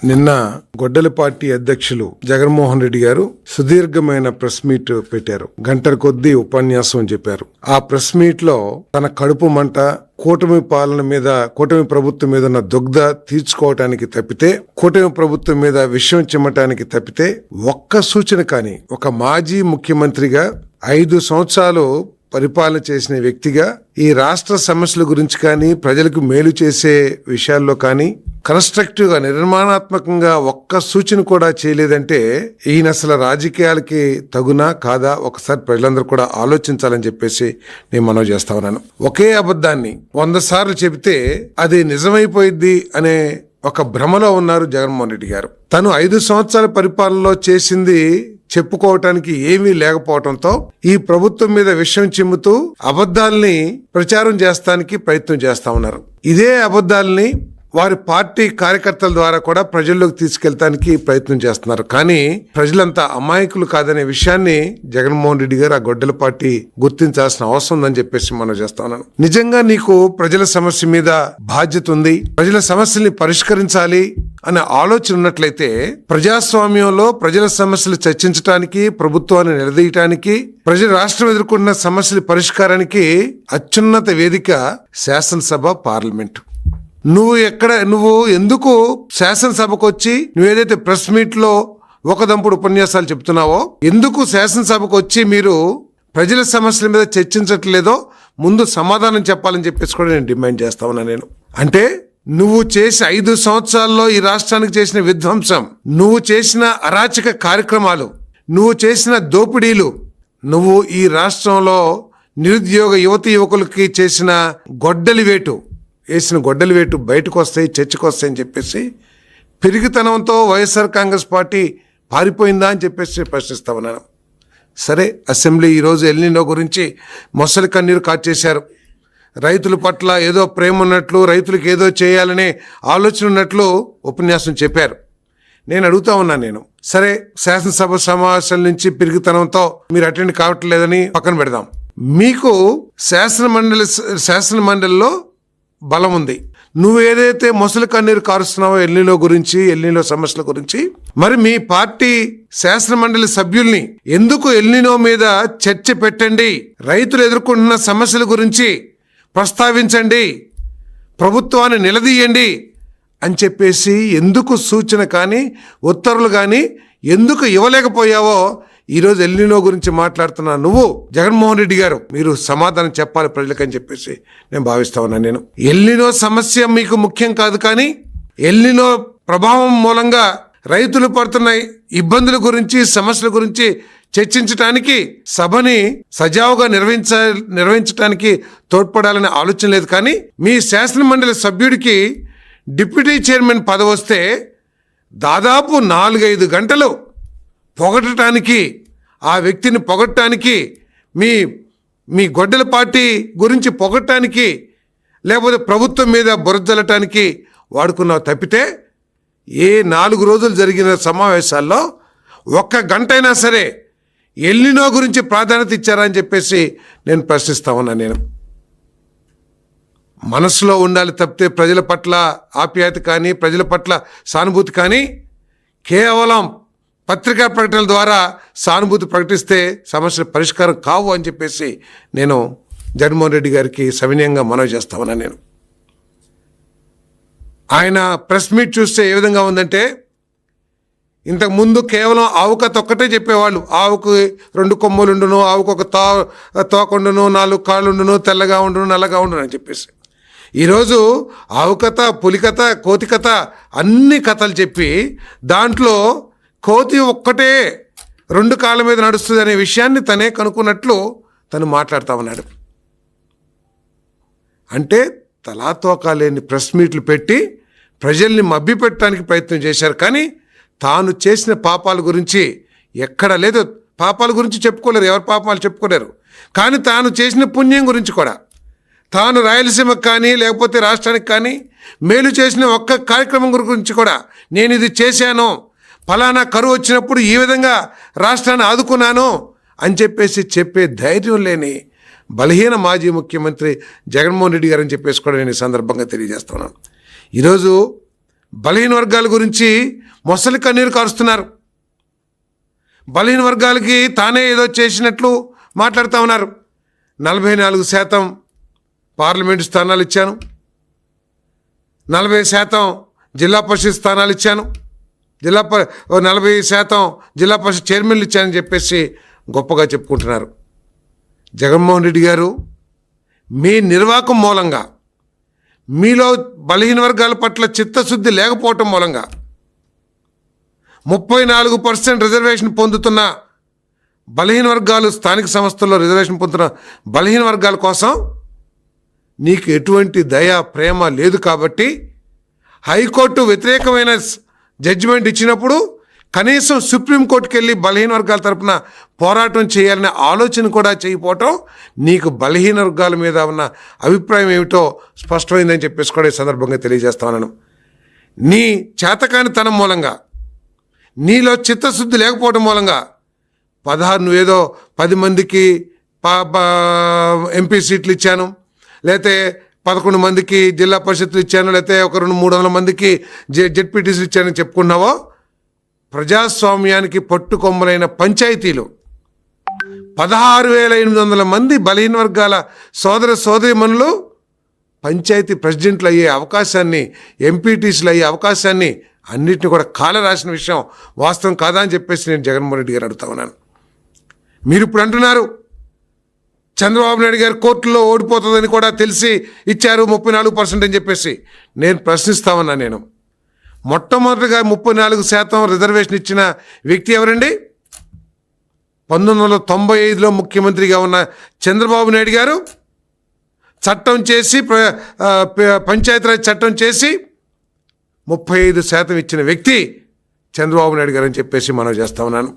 నిన్న గొడ్డలిపార్టీ అధ్యక్షులు జగన్మోహన్ రెడ్డి గారు సుదీర్ఘమైన ప్రెస్ మీట్ పెట్టారు. గంటల కొద్దీ ఉపన్యాసం చెప్పారు. ఆ ప్రెస్ మీట్ లో తన కడుపు మంట కూటమి పాలన మీద, కూటమి ప్రభుత్వం మీద ఉన్న దుగ్ధ తీర్చుకోవటానికి తప్పితే, కూటమి ప్రభుత్వం మీద విషయం చిమ్మటానికి తప్పితే ఒక్క సూచన కానీ, ఒక మాజీ ముఖ్యమంత్రిగా 5 సంవత్సరాలు పరిపాలన చేసిన వ్యక్తిగా ఈ రాష్ట్ర సమస్యల గురించి కానీ, ప్రజలకు మేలు చేసే విషయాల్లో కానీ కన్స్ట్రక్టివ్ గా, నిర్మాణాత్మకంగా ఒక్క సూచన కూడా చేయలేదంటే ఈయన అసలు రాజకీయాలకి తగునా కాదా ఒకసారి ప్రజలందరూ కూడా ఆలోచించాలని చెప్పేసి నేను మనవి చేస్తా ఉన్నాను. ఒకే అబద్ధాన్ని 100 సార్లు చెబితే అది నిజమైపోయింది అనే ఒక భ్రమలో ఉన్నారు జగన్మోహన్ రెడ్డి గారు. తను 5 సంవత్సరాల పరిపాలనలో చేసింది చెప్పుకోవటానికి ఏమీ లేకపోవడంతో ఈ ప్రభుత్వం మీద విషయం చిమ్ముతూ అబద్ధాలని ప్రచారం చేస్తానికి ప్రయత్నం చేస్తా ఉన్నారు. ఇదే అబద్ధాలని వారి పార్టీ కార్యకర్తల ద్వారా కూడా ప్రజల్లోకి తీసుకెళ్తానికి ప్రయత్నం చేస్తున్నారు. కానీ ప్రజలంతా అమాయకులు కాదనే విషయాన్ని జగన్మోహన్ రెడ్డి గారు, ఆ గొడ్డల పార్టీ గుర్తించాల్సిన అవసరం ఉందని చెప్పేసి మనం చేస్తా ఉన్నాను. నిజంగా నీకు ప్రజల సమస్య మీద బాధ్యత ఉంది, ప్రజల సమస్యల్ని పరిష్కరించాలి అనే ఆలోచన ఉన్నట్లయితే ప్రజాస్వామ్యంలో ప్రజల సమస్యలు చర్చించడానికి, ప్రభుత్వాన్ని నిలదీయటానికి, ప్రజలు రాష్ట్రం ఎదుర్కొంటున్న సమస్యల పరిష్కారానికి అత్యున్నత వేదిక శాసనసభ, పార్లమెంటు. నువ్వు ఎందుకు శాసనసభకు వచ్చి నువ్వేదైతే ప్రెస్ మీట్ లో ఒకదంపుడు ఉపన్యాసాలు చెప్తున్నావో, ఎందుకు శాసనసభకు వచ్చి మీరు ప్రజల సమస్యల మీద చర్చించట్లేదో ముందు సమాధానం చెప్పాలని చెప్పేసి కూడా నేను డిమాండ్ చేస్తా ఉన్నా. నేను అంటే నువ్వు చేసిన 5 సంవత్సరాల్లో ఈ రాష్ట్రానికి చేసిన విధ్వంసం, నువ్వు చేసిన అరాచక కార్యక్రమాలు, నువ్వు చేసిన దోపిడీలు, నువ్వు ఈ రాష్ట్రంలో నిరుద్యోగ యువతి యువకులకి చేసిన గొడ్డలి వేటు బయటకు వస్తాయి, చర్చకు వస్తాయని చెప్పేసి పెరిగితనంతో వైఎస్ఆర్ కాంగ్రెస్ పార్టీ పారిపోయిందా అని చెప్పేసి ప్రశ్నిస్తా ఉన్నాను. సరే, అసెంబ్లీ ఈరోజు ఎల్నినో గురించి మొసలి కన్నీరు కార్చేశారు. రైతుల పట్ల ఏదో ప్రేమ ఉన్నట్లు, రైతులకు ఏదో చేయాలనే ఆలోచన ఉన్నట్లు ఉపన్యాసం చెప్పారు. నేను అడుగుతా ఉన్నాను, సరే శాసనసభ సమావేశాల నుంచి పెరిగితనంతో మీరు అటెండ్ కావట్లేదని పక్కన పెడదాం. మీకు శాసన మండలిలో బలం ఉంది. నువ్వు ఏదైతే మొసలి కన్నీరు కారుస్తున్నావో ఎల్నినో సమస్యల గురించి, మరి మీ పార్టీ శాసన మండలి సభ్యుల్ని ఎందుకు ఎల్నినో మీద చర్చ పెట్టండి, రైతులు ఎదుర్కొంటున్న సమస్యల గురించి ప్రస్తావించండి, ప్రభుత్వాన్ని నిలదీయండి అని చెప్పేసి ఎందుకు సూచన కానీ, ఉత్తర్వులు కానీ ఎందుకు ఇవ్వలేకపోయావో ఈరోజు ఎల్నినో గురించి మాట్లాడుతున్నా నువ్వు జగన్మోహన్ రెడ్డి గారు, మీరు సమాధానం చెప్పాలి ప్రజలకని చెప్పేసి నేను భావిస్తా ఉన్నాను. నేను ఎల్నినో సమస్య మీకు ముఖ్యం కాదు, కానీ ఎల్నినో ప్రభావం మూలంగా రైతులు పడుతున్న ఇబ్బందుల గురించి, సమస్యల గురించి చర్చించడానికి సభని సజావుగా నిర్వహించడానికి తోడ్పడాలనే ఆలోచన లేదు. కానీ మీ శాసన మండలి సభ్యుడికి డిప్యూటీ చైర్మన్ పదవి వస్తే దాదాపు 4-5 గంటలు పొగడటానికి, ఆ వ్యక్తిని పొగడటానికి, మీ గొడ్డల పార్టీ గురించి పొగడటానికి, లేకపోతే ప్రభుత్వం మీద బురదలటానికి వాడుకున్నావు తప్పితే ఏ 4 రోజులు జరిగిన సమావేశాల్లో 1 గంట అయినా సరే ఎల్నినో గురించి ప్రాధాన్యత ఇచ్చారా అని చెప్పేసి నేను ప్రశ్నిస్తా ఉన్నా. నేను మనసులో ఉండాలి తప్పితే ప్రజల పట్ల ఆప్యాయత కానీ, ప్రజల పట్ల సానుభూతి కానీ కేవలం పత్రికా ప్రకటనల ద్వారా సానుభూతి ప్రకటిస్తే సమస్యల పరిష్కారం కావు అని చెప్పేసి నేను జగన్మోహన్ రెడ్డి గారికి సవినయంగా మనవి చేస్తా ఉన్నా. నేను ఆయన ప్రెస్ మీట్ చూస్తే ఏ విధంగా ఉందంటే, ఇంతకుముందు కేవలం ఆవు కథ ఒక్కటే చెప్పేవాళ్ళు. ఆవుకు 2 కొమ్ములు ఉండును, ఆవుకు ఒక తోకుండును, 4 కాళ్ళు ఉండును, తెల్లగా ఉండును, నల్లగా ఉండును అని చెప్పేసి ఈరోజు ఆవు కథ, పులి కథ, కోతి కథ అన్ని కథలు చెప్పి దాంట్లో కోతి ఒక్కటే 2 కాళ్ళ మీద నడుస్తుంది అనే విషయాన్ని తనే కనుక్కున్నట్లు తను మాట్లాడుతూ ఉన్నాడు. అంటే తలాతోకా లేని ప్రెస్ మీట్లు పెట్టి ప్రజల్ని మభ్యపెట్టడానికి ప్రయత్నం చేశారు. కానీ తాను చేసిన పాపాల గురించి ఎక్కడ లేదు. పాపాల గురించి చెప్పుకోలేరు, ఎవరి పాపాలు చెప్పుకోలేరు. కానీ తాను చేసిన పుణ్యం గురించి కూడా, తాను రాయలసీమకు కానీ లేకపోతే రాష్ట్రానికి కానీ మేలు చేసిన ఒక్క కార్యక్రమం గురించి కూడా నేను ఇది చేశాను, ఫలానా కరువు వచ్చినప్పుడు ఈ విధంగా రాష్ట్రాన్ని ఆదుకున్నాను అని చెప్పేసి చెప్పే ధైర్యం లేని బలహీన మాజీ ముఖ్యమంత్రి జగన్మోహన్ రెడ్డి గారు అని చెప్పేసి కూడా నేను ఈ సందర్భంగా తెలియజేస్తున్నాను. ఈరోజు బలహీన వర్గాల గురించి మొసలి కన్నీరు కారుస్తున్నారు. బలహీన వర్గాలకి తానే ఏదో చేసినట్లు మాట్లాడుతూ ఉన్నారు. 44% పార్లమెంటు స్థానాలు ఇచ్చాను, 40% జిల్లా పరిషత్ స్థానాలు ఇచ్చాను, 40% జిల్లా పరిషత్ చైర్మన్లు ఇచ్చానని చెప్పేసి గొప్పగా చెప్పుకుంటున్నారు. జగన్మోహన్ రెడ్డి గారు మీ నిర్వాకం మూలంగా, మీలో బలహీన వర్గాల పట్ల చిత్తశుద్ధి లేకపోవటం మూలంగా 34% రిజర్వేషన్ పొందుతున్న బలహీన వర్గాలు, స్థానిక సంస్థల్లో రిజర్వేషన్ పొందుతున్న బలహీన వర్గాల కోసం నీకు ఎటువంటి దయ ప్రేమ లేదు. కాబట్టి హైకోర్టు వ్యతిరేకమైన జడ్జిమెంట్ ఇచ్చినప్పుడు కనీసం సుప్రీంకోర్టుకి వెళ్ళి బలహీన వర్గాల తరపున పోరాటం చేయాలనే ఆలోచన కూడా చేయకపోవటం నీకు బలహీన వర్గాల మీద ఉన్న అభిప్రాయం ఏమిటో స్పష్టమైందని చెప్పేసి కూడా ఈ సందర్భంగా తెలియజేస్తాను. నీ చేతకానితనం మూలంగా, నీలో చిత్తశుద్ధి లేకపోవడం మూలంగా 16 నువ్వేదో 10 మందికి ఎంపీ సీట్లు ఇచ్చాను, లేకపోతే 11 మందికి జిల్లా పరిషత్తులు ఇచ్చాను, లేకపోతే ఒక 200-300 మందికి జెడ్పీటీసీలు ఇచ్చానని చెప్పుకున్నావో, ప్రజాస్వామ్యానికి పట్టుకొమ్మలైన పంచాయతీలు 16,800 మంది బలహీన వర్గాల సోదరీమణులు పంచాయతీ ప్రెసిడెంట్లు అయ్యే అవకాశాన్ని, ఎంపీటీసీలు అయ్యే అవకాశాన్ని అన్నిటిని కూడా కాల రాసిన విషయం వాస్తవం కాదా అని చెప్పేసి నేను జగన్మోహన్ రెడ్డి గారు అడుగుతా ఉన్నాను. మీరు ఇప్పుడు అంటున్నారు చంద్రబాబు నాయుడు గారు కోర్టులో ఓడిపోతుందని కూడా తెలిసి ఇచ్చారు 34% అని చెప్పేసి. నేను ప్రశ్నిస్తా ఉన్నా. నేను మొట్టమొదటిగా 34% రిజర్వేషన్ ఇచ్చిన వ్యక్తి ఎవరండి? 1995లో ముఖ్యమంత్రిగా ఉన్న చంద్రబాబు నాయుడు గారు చట్టం చేసి, పంచాయతీరాజ్ చట్టం చేసి 35% ఇచ్చిన వ్యక్తి చంద్రబాబు నాయుడు గారు అని చెప్పేసి మనం చేస్తా ఉన్నాను.